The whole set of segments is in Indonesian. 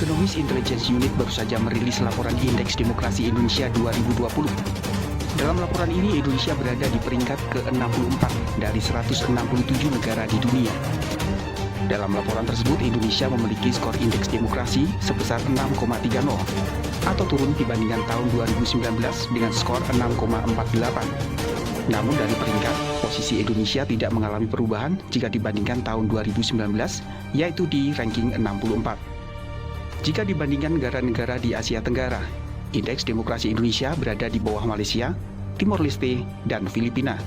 Economist Intelligence Unit baru saja merilis laporan Indeks Demokrasi Indonesia 2020. Dalam laporan ini, Indonesia berada di peringkat ke-64 dari 167 negara di dunia. Dalam laporan tersebut, Indonesia memiliki skor indeks demokrasi sebesar 6,30 atau turun dibandingkan tahun 2019 dengan skor 6,48. Namun dari peringkat, posisi Indonesia tidak mengalami perubahan jika dibandingkan tahun 2019, yaitu di ranking 64. Jika dibandingkan negara-negara di Asia Tenggara, indeks demokrasi Indonesia berada di bawah Malaysia, Timor Leste, dan Filipina.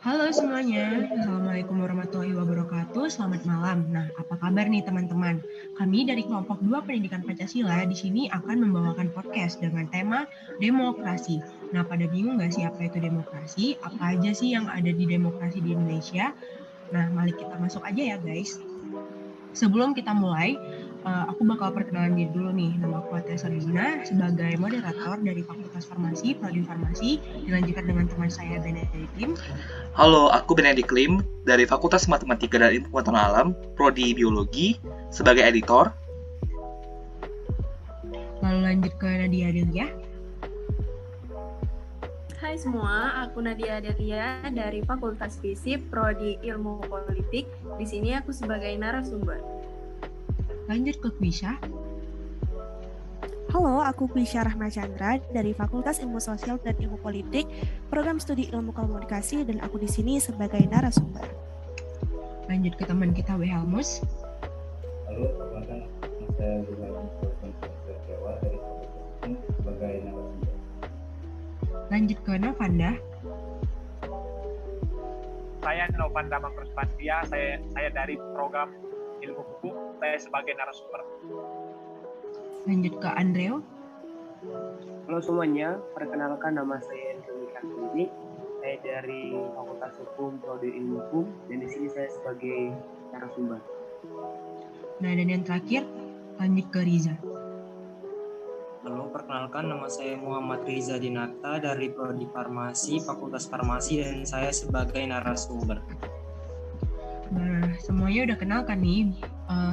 Halo semuanya, Assalamualaikum warahmatullahi wabarakatuh, selamat malam. Nah, apa kabar nih teman-teman? Kami dari kelompok 2 Pendidikan Pancasila di sini akan membawakan podcast dengan tema demokrasi. Nah, pada bingung nggak sih apa itu demokrasi? Apa aja sih yang ada di demokrasi di Indonesia? Nah, mari kita masuk aja ya guys. Sebelum kita mulai, aku bakal perkenalan diri dulu nih. Nama aku Atia Sarjina sebagai moderator dari Fakultas Farmasi, Prodi Farmasi, dilanjutkan dengan teman saya Benedict Lim. Halo, aku Benedict Lim dari Fakultas Matematika dan Ilmu Pengetahuan Alam, Prodi Biologi, sebagai editor. Lalu lanjut ke Nadia Delia. Hai semua, aku Nadia Delia dari Fakultas Fisip, Prodi Ilmu Politik. Di sini aku sebagai narasumber. Lanjut ke Kwisha. Halo, aku Kwisha Rahma Chandra dari Fakultas Ilmu Sosial dan Ilmu Politik, Program Studi Ilmu Komunikasi, dan aku di sini sebagai narasumber. Lanjut ke teman kita Helmus. Halo, perkenalkan saya Wilhelmus Jawa dari Fakultas Hukum sebagai narasumber. Lanjut ke Novanda. Saya Novanda Makrospandria, saya dari program Ilmu Hukum, saya sebagai narasumber. Lanjut ke Andreo. Halo semuanya, perkenalkan nama saya Andreo Mikasiri. Saya dari Fakultas Hukum, Prodi Ilmu Hukum, dan di sini saya sebagai narasumber. Nah, dan yang terakhir, lanjut ke Riza. Halo, perkenalkan nama saya Muhammad Riza Dinata dari Prodi Farmasi, Fakultas Farmasi, dan saya sebagai narasumber. Nah, semuanya udah kenal kan nih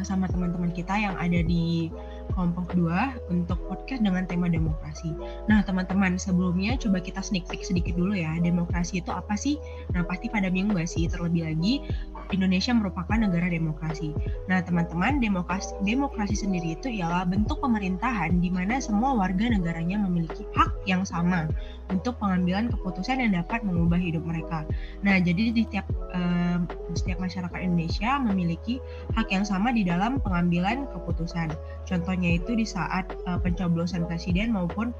sama teman-teman kita yang ada di kelompok 2 untuk podcast dengan tema demokrasi. Nah, teman-teman, sebelumnya coba kita sneak peek sedikit dulu ya. Demokrasi itu apa sih? Nah, pasti pada bingung nggak sih? Terlebih lagi, Indonesia merupakan negara demokrasi. Nah, teman-teman, demokrasi sendiri itu ialah bentuk pemerintahan di mana semua warga negaranya memiliki hak yang sama untuk pengambilan keputusan yang dapat mengubah hidup mereka. Nah, jadi di setiap masyarakat Indonesia memiliki hak yang sama di dalam pengambilan keputusan. Contohnya itu di saat pencoblosan presiden maupun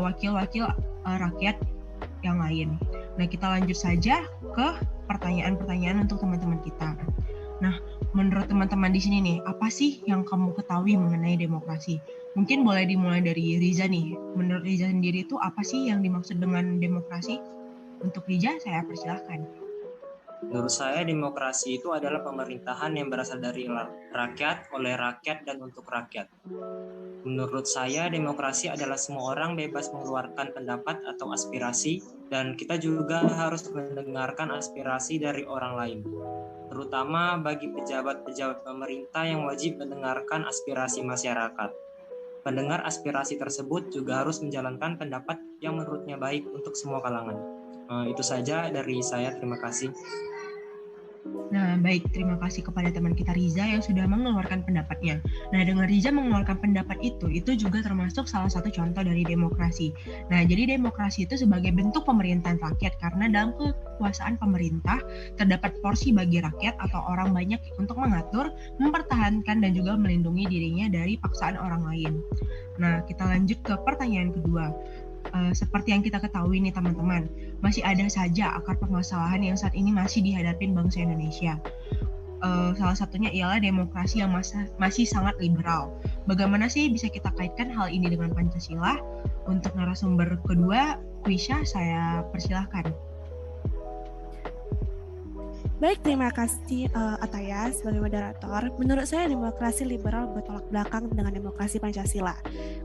wakil-wakil rakyat yang lain. Nah, kita lanjut saja ke pertanyaan-pertanyaan untuk teman-teman kita. Nah, menurut teman-teman di sini nih, apa sih yang kamu ketahui mengenai demokrasi? Mungkin boleh dimulai dari Riza nih. Menurut Riza sendiri itu apa sih yang dimaksud dengan demokrasi? Untuk Riza, saya persilahkan. Menurut saya, demokrasi itu adalah pemerintahan yang berasal dari rakyat, oleh rakyat, dan untuk rakyat. Menurut saya, demokrasi adalah semua orang bebas mengeluarkan pendapat atau aspirasi, dan kita juga harus mendengarkan aspirasi dari orang lain. Terutama bagi pejabat-pejabat pemerintah yang wajib mendengarkan aspirasi masyarakat. Pendengar aspirasi tersebut juga harus menjalankan pendapat yang menurutnya baik untuk semua kalangan. Itu saja dari saya, terima kasih. Nah, baik, terima kasih kepada teman kita Riza yang sudah mengeluarkan pendapatnya. Nah, dengan Riza mengeluarkan pendapat itu juga termasuk salah satu contoh dari demokrasi. Nah, jadi demokrasi itu sebagai bentuk pemerintahan rakyat karena dalam kekuasaan pemerintah terdapat porsi bagi rakyat atau orang banyak untuk mengatur, mempertahankan, dan juga melindungi dirinya dari paksaan orang lain. Nah, kita lanjut ke pertanyaan kedua. Seperti yang kita ketahui nih teman-teman, masih ada saja akar permasalahan yang saat ini masih dihadapin bangsa Indonesia. Salah satunya ialah demokrasi yang masih sangat liberal. Bagaimana sih bisa kita kaitkan hal ini dengan Pancasila? Untuk narasumber kedua, Kwisha, saya persilahkan. Baik, terima kasih Ataya sebagai moderator. Menurut saya demokrasi liberal bertolak belakang dengan demokrasi Pancasila.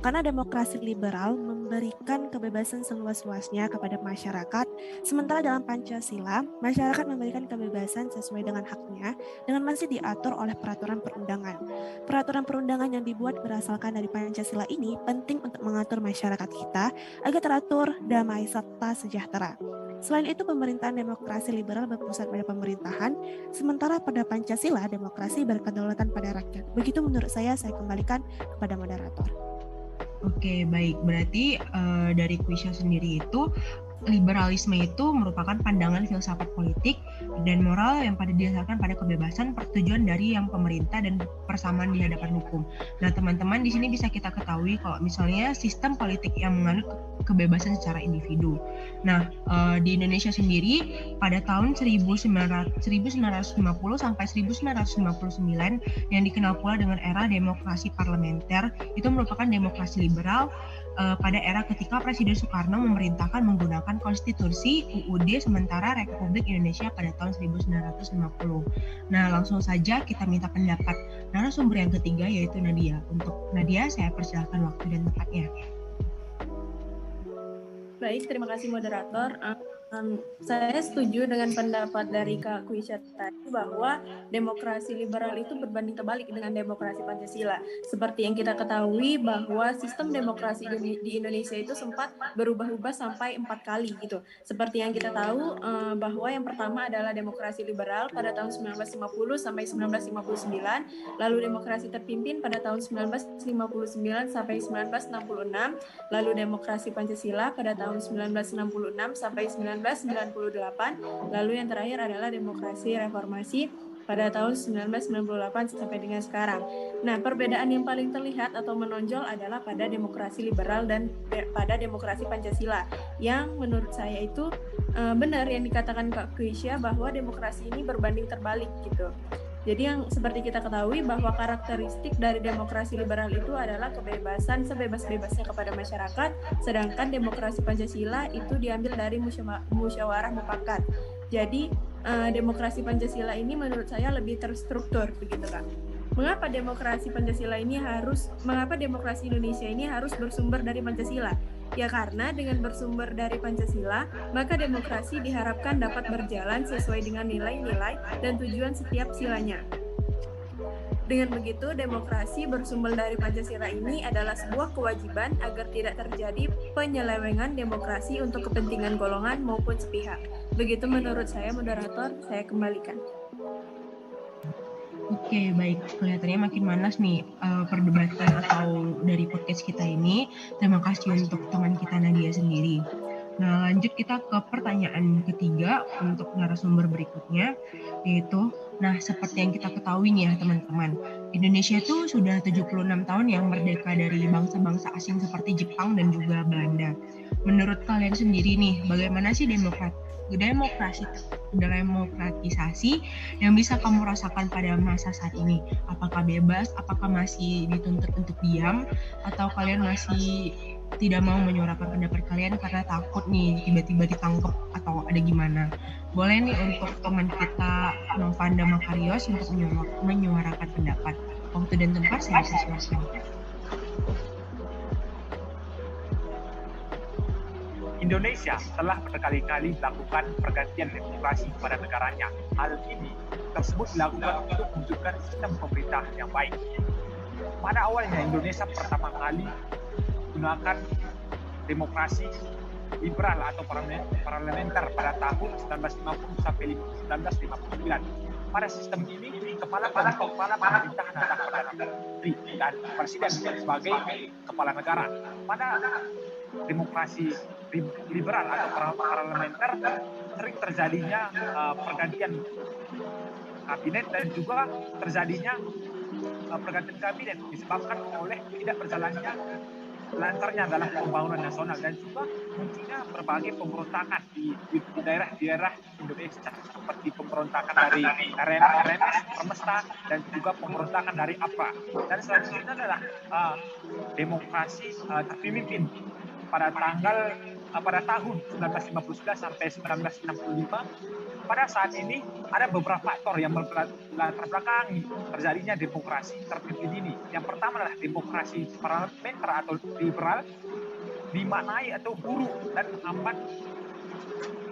Karena demokrasi liberal memberikan kebebasan seluas-luasnya kepada masyarakat, sementara dalam Pancasila, masyarakat memberikan kebebasan sesuai dengan haknya dengan masih diatur oleh peraturan perundangan. Peraturan perundangan yang dibuat berasalkan dari Pancasila ini penting untuk mengatur masyarakat kita agar teratur, damai, serta sejahtera. Selain itu, pemerintahan demokrasi liberal berpusat pada pemerintahan, sementara pada Pancasila, demokrasi berkedaulatan pada rakyat. Begitu menurut saya kembalikan kepada moderator. Oke, baik. Berarti dari Quisha sendiri itu, liberalisme itu merupakan pandangan filsafat politik dan moral yang didasarkan pada kebebasan, persetujuan dari yang pemerintah dan persamaan di hadapan hukum. Nah, teman-teman, di sini bisa kita ketahui kalau misalnya sistem politik yang menganut kebebasan secara individu. Nah, di Indonesia sendiri pada tahun 1950 sampai 1959 yang dikenal pula dengan era demokrasi parlementer itu merupakan demokrasi liberal pada era ketika Presiden Soekarno memerintahkan menggunakan konstitusi UUD sementara Republik Indonesia pada tahun 1950. Nah, langsung saja kita minta pendapat narasumber yang ketiga yaitu Nadia. Untuk Nadia, saya persilahkan waktu dan tempatnya. Baik, terima kasih moderator. Saya setuju dengan pendapat dari Kak Quisha tadi bahwa demokrasi liberal itu berbanding terbalik dengan demokrasi Pancasila. Seperti yang kita ketahui bahwa sistem demokrasi di Indonesia itu sempat berubah-ubah sampai 4 kali gitu. Seperti yang kita tahu bahwa yang pertama adalah demokrasi liberal pada tahun 1950 sampai 1959, lalu demokrasi terpimpin pada tahun 1959 sampai 1966, lalu demokrasi Pancasila pada tahun 1966 sampai 1998, lalu yang terakhir adalah demokrasi reformasi pada tahun 1998 sampai dengan sekarang. Nah, perbedaan yang paling terlihat atau menonjol adalah pada demokrasi liberal dan pada demokrasi Pancasila, yang menurut saya itu benar yang dikatakan Kak Quisha bahwa demokrasi ini berbanding terbalik gitu. Jadi yang seperti kita ketahui bahwa karakteristik dari demokrasi liberal itu adalah kebebasan sebebas-bebasnya kepada masyarakat, sedangkan demokrasi Pancasila itu diambil dari musyawarah mufakat. Jadi demokrasi Pancasila ini menurut saya lebih terstruktur begitu Kak. Mengapa demokrasi Indonesia ini harus bersumber dari Pancasila? Ya karena dengan bersumber dari Pancasila, maka demokrasi diharapkan dapat berjalan sesuai dengan nilai-nilai dan tujuan setiap silanya. Dengan begitu, demokrasi bersumber dari Pancasila ini adalah sebuah kewajiban agar tidak terjadi penyelewengan demokrasi untuk kepentingan golongan maupun sepihak. Begitu menurut saya, moderator, saya kembalikan. Oke, baik. Kelihatannya makin manas nih perdebatan atau dari podcast kita ini. Terima kasih untuk teman kita Nadia sendiri. Nah, lanjut kita ke pertanyaan ketiga untuk narasumber berikutnya, yaitu, nah seperti yang kita ketahui nih ya teman-teman, Indonesia itu sudah 76 tahun yang merdeka dari bangsa-bangsa asing seperti Jepang dan juga Belanda. Menurut kalian sendiri nih, bagaimana sih demokratisasi yang bisa kamu rasakan pada masa saat ini? Apakah bebas? Apakah masih dituntut untuk diam? Atau kalian masih tidak mau menyuarakan pendapat kalian karena takut nih tiba-tiba ditangkap atau ada gimana? Boleh nih untuk teman kita Novanda Makarios untuk menyuarakan pendapat. Waktu dan tempat saya persilakan. Indonesia telah berkali-kali melakukan pergantian demokrasi pada negaranya. Hal ini tersebut dilakukan untuk mewujudkan sistem pemerintahan yang baik. Pada awalnya Indonesia pertama kali menggunakan demokrasi liberal atau parlementer pada tahun 1950 sampai 1959. Pada sistem ini, kepala pemerintahan adalah Perdana Menteri dan Presiden sebagai kepala negara. Pada demokrasi liberal atau parlementer sering terjadinya pergantian kabinet dan juga terjadinya pergantian kabinet disebabkan oleh tidak berjalannya lancarnya dalam pembangunan nasional dan juga munculnya berbagai pemberontakan di daerah-daerah Indonesia seperti pemberontakan dari RMS, Permesta dan juga pemberontakan dari APRA. Dan selanjutnya adalah demokrasi terpimpin pada tahun 1959 sampai 1965 pada saat ini ada beberapa faktor yang melatar belakangi terjadinya demokrasi terpimpin ini. Yang pertama adalah demokrasi parlementer atau liberal, dimaknai atau buruk dan menghambat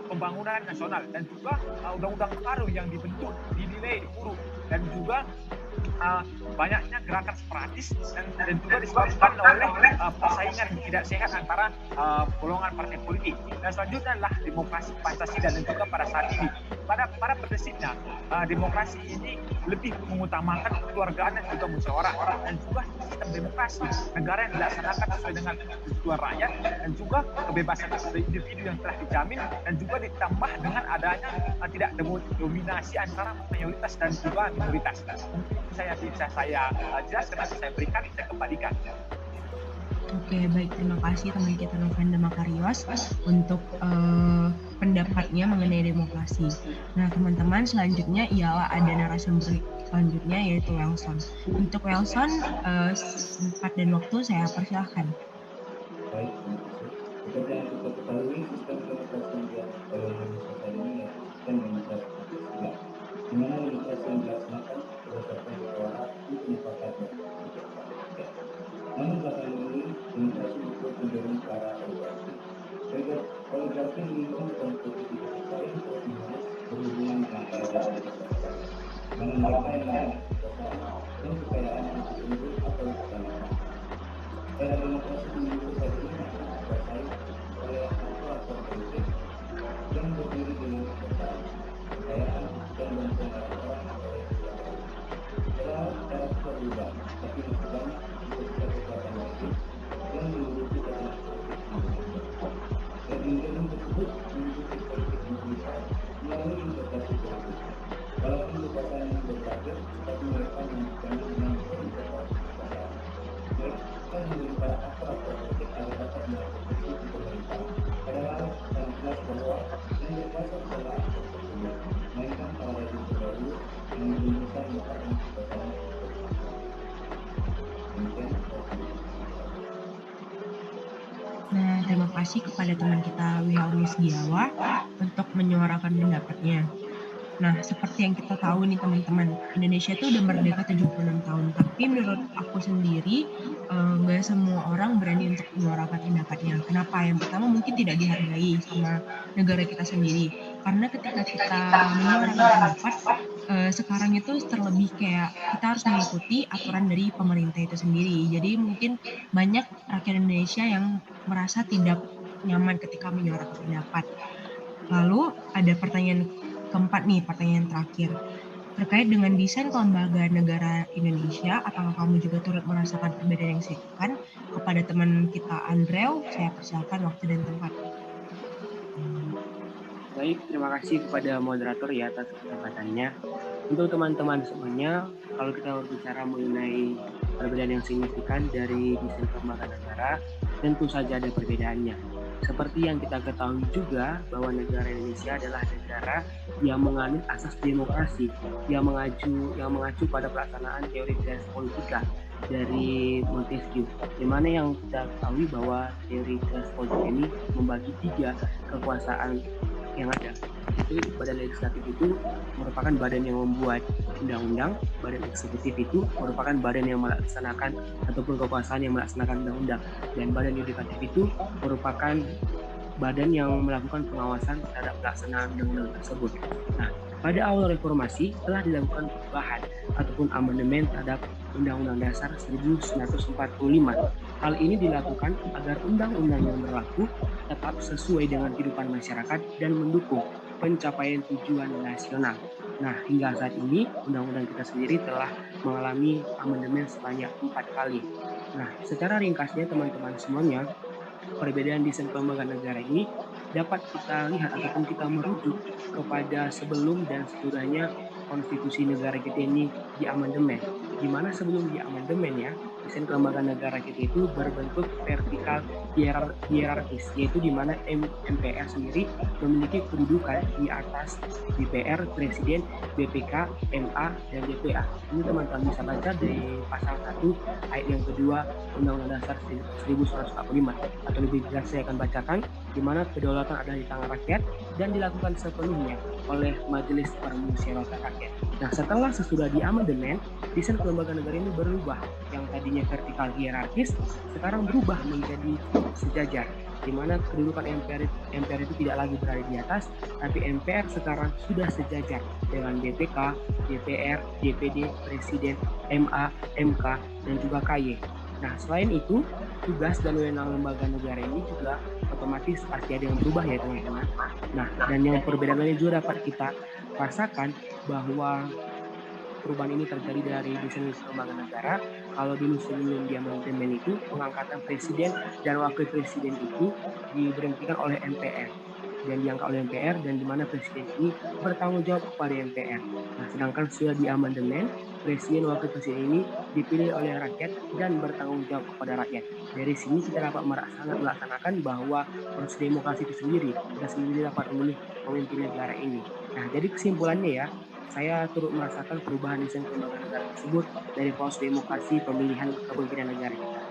pembangunan nasional, dan juga undang-undang baru yang dibentuk dinilai buruk, dan juga banyaknya gerakan separatis dan juga disebabkan oleh persaingan tidak sehat antara golongan partai politik. Dan selanjutnya adalah demokrasi Pancasila, dan juga pada saat ini pada prinsipnya demokrasi ini lebih mengutamakan kekeluargaan dan juga musyawarah, dan juga sistem demokrasi negara yang dilaksanakan sesuai dengan kebutuhan rakyat, dan juga kebebasan individu yang telah dijamin, dan juga ditambah dengan adanya tidak dominasi antara mayoritas dan juga minoritas. Mungkin saya bisa jelaskan atau saya berikan, saya kembalikan. Oke, baik, terima kasih teman kita Novanda Makarios untuk pendapatnya mengenai demokrasi. Nah, teman-teman, selanjutnya ialah ada narasumber selanjutnya, yaitu Welson. Untuk Welson, tempat dan waktu saya persilahkan. Baik, seperti yang kita ketahui, sistem demokrasi yang dianut oleh Indonesia saat ini adalah sistem demokrasi Pancasila, di mana demokrasi yang dilaksanakan berdasarkan musyawarah untuk mufakat dan rakyat. Namun belakangan ini demokrasi itu cenderung ke arah oligarki. Oligarki mendukung konstitusi lain terus menerus berhubungan dengan para pejabat kekuasaan, dengan mereka yang memiliki kekuasaan dan kekayaan untuk unggul atau utamakan. Era demokrasi di Indonesia saat ini masih dikuasai oleh aktor-aktor politik yang berdiri dengan kekuasaan, kekayaan, dan bantuan orang oleh pejabat. Era kita berubah, tapi masih banyak untuk kekuatan politik yang menduduki kekuasaan politik Indonesia. Dan cenderung tersebut menduduki politik Indonesia melalui investasi politik. Walaupun kekuasaan yang berbagai, tapi mereka menunjukkan dengan investasi kekuasaan. Mereka menjadi para aktor-aktor politik agar dapat mengakomodasi di pemerintah. Padahal yang jelas bahwa yang berkuasa adalah aktor tersebut, melainkan para rezim terdahulu yang bisa merupakan kekuasaan politik. Demikian. Nah, terima kasih kepada teman kita Wilhelmi Setiawa untuk menyuarakan pendapatnya. Nah, seperti yang kita tahu nih teman-teman, Indonesia itu udah merdeka 76 tahun. Tapi menurut aku sendiri, nggak semua orang berani untuk menyuarakan pendapatnya. Kenapa? Yang pertama mungkin tidak dihargai sama negara kita sendiri. Karena ketika kita menyuarakan pendapat, sekarang itu terlebih kayak kita harus mengikuti aturan dari pemerintah itu sendiri. Jadi mungkin banyak rakyat Indonesia yang merasa tidak nyaman ketika menyuarakan pendapat. Lalu ada pertanyaan keempat nih, pertanyaan terakhir. Terkait dengan desain kelembagaan negara Indonesia, apakah kamu juga turut merasakan perbedaan yang signifikan? Kepada teman kita Andrew, saya persilakan waktu dan tempat. Baik, terima kasih kepada moderator ya atas kesempatannya. Untuk teman-teman semuanya, kalau kita berbicara mengenai perbedaan yang signifikan dari desain kelembagaan negara, tentu saja ada perbedaannya. Seperti yang kita ketahui juga bahwa negara Indonesia adalah negara yang menganut asas demokrasi, yang mengacu pada pelaksanaan teori res politika dari Montesquieu, di mana yang kita ketahui bahwa teori res politika ini membagi 3 kekuasaan yang ada. Itu badan legislatif itu merupakan badan yang membuat undang-undang, badan eksekutif itu merupakan badan yang melaksanakan ataupun kekuasaan yang melaksanakan undang-undang, dan badan yudikatif itu merupakan badan yang melakukan pengawasan terhadap pelaksanaan undang-undang tersebut. Nah, pada awal reformasi telah dilakukan perubahan ataupun amandemen terhadap Undang-Undang Dasar 1945. Hal ini dilakukan agar undang-undang yang berlaku tetap sesuai dengan kehidupan masyarakat dan mendukung pencapaian tujuan nasional. Nah, hingga saat ini undang-undang kita sendiri telah mengalami amandemen sebanyak 4 kali. Nah, secara ringkasnya teman-teman semuanya, perbedaan desain kelembagaan negara ini dapat kita lihat ataupun kita merujuk kepada sebelum dan sesudahnya konstitusi negara kita ini diamandemen. Di mana sebelum diamandemen ya, desain kelembagaan negara kita itu berbentuk vertikal hierarkis, yaitu di mana MPR sendiri memiliki kedudukan di atas DPR, Presiden, BPK, MA, dan DPA. Ini teman-teman bisa baca dari pasal 1 ayat yang kedua Undang-Undang Dasar 1945. Atau lebih jelas saya akan bacakan, di mana kedaulatan ada di tangan rakyat dan dilakukan sepenuhnya oleh Majelis Permusyawaratan Rakyat. Nah, sesudah diamandemen, desain kelembagaan negara ini berubah. Yang tadinya vertikal hierarkis, sekarang berubah menjadi sejajar, di mana kedudukan MPR itu tidak lagi berada di atas, tapi MPR sekarang sudah sejajar dengan DPK, DPR, DPD, Presiden, MA, MK, dan juga KY. Nah, selain itu, tugas dan wewenang lembaga negara ini juga otomatis pasti ada yang berubah ya teman-teman. Nah, dan yang perbedaan lainnya juga dapat kita rasakan bahwa perubahan ini terjadi dari desain lembaga negara. Kalau dulu sebelum diamandemen itu pengangkatan presiden dan wakil presiden itu diberhentikan oleh MPR dan diangkat oleh MPR, dan di mana presiden ini bertanggung jawab kepada MPR. Nah, sedangkan sudah diamandemen, presiden wakil presiden ini dipilih oleh rakyat dan bertanggung jawab kepada rakyat. Dari sini kita dapat melaksanakan bahwa proses demokrasi itu sendiri, kita sendiri dapat memilih pemimpin negara ini. Nah, jadi kesimpulannya ya, saya turut merasakan perubahan desain kelembagaan negara tersebut dari proses demokrasi pemilihan kepemimpinan negara kita.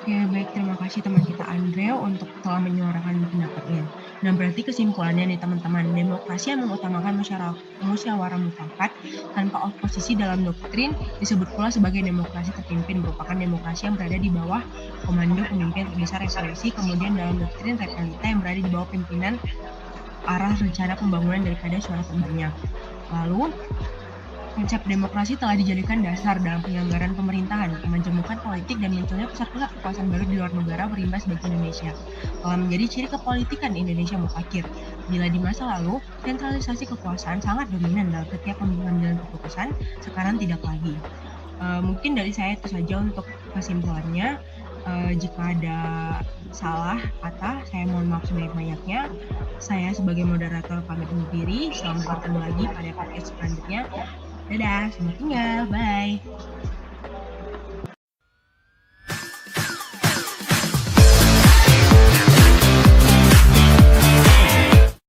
Oke, baik, terima kasih teman kita Andre untuk telah menyuarakan pendapatnya. Nah, berarti kesimpulannya nih teman-teman, demokrasi yang mengutamakan musyawarah mufakat tanpa oposisi dalam doktrin disebut pula sebagai demokrasi terpimpin, merupakan demokrasi yang berada di bawah komando pemimpin terbesar revolusi, kemudian dalam doktrin realita yang berada di bawah pimpinan arah rencana pembangunan daripada suara terbanyak. Lalu, konsep demokrasi telah dijadikan dasar dalam penyelenggaraan pemerintahan, kemajemukan politik, dan munculnya pusat-pusat kekuasaan baru di luar negara berimbas bagi Indonesia. Telah menjadi ciri kepolitikan Indonesia mufakkir. Bila di masa lalu, sentralisasi kekuasaan sangat dominan dalam setiap pengambilan keputusan, sekarang tidak lagi. Mungkin dari saya itu saja untuk kesimpulannya. Jika ada salah kata, saya mohon maaf sebanyak-banyaknya. Saya sebagai moderator pamit undur diri. Sampai bertemu lagi pada podcast selanjutnya. Dadah, selamat tinggal, bye.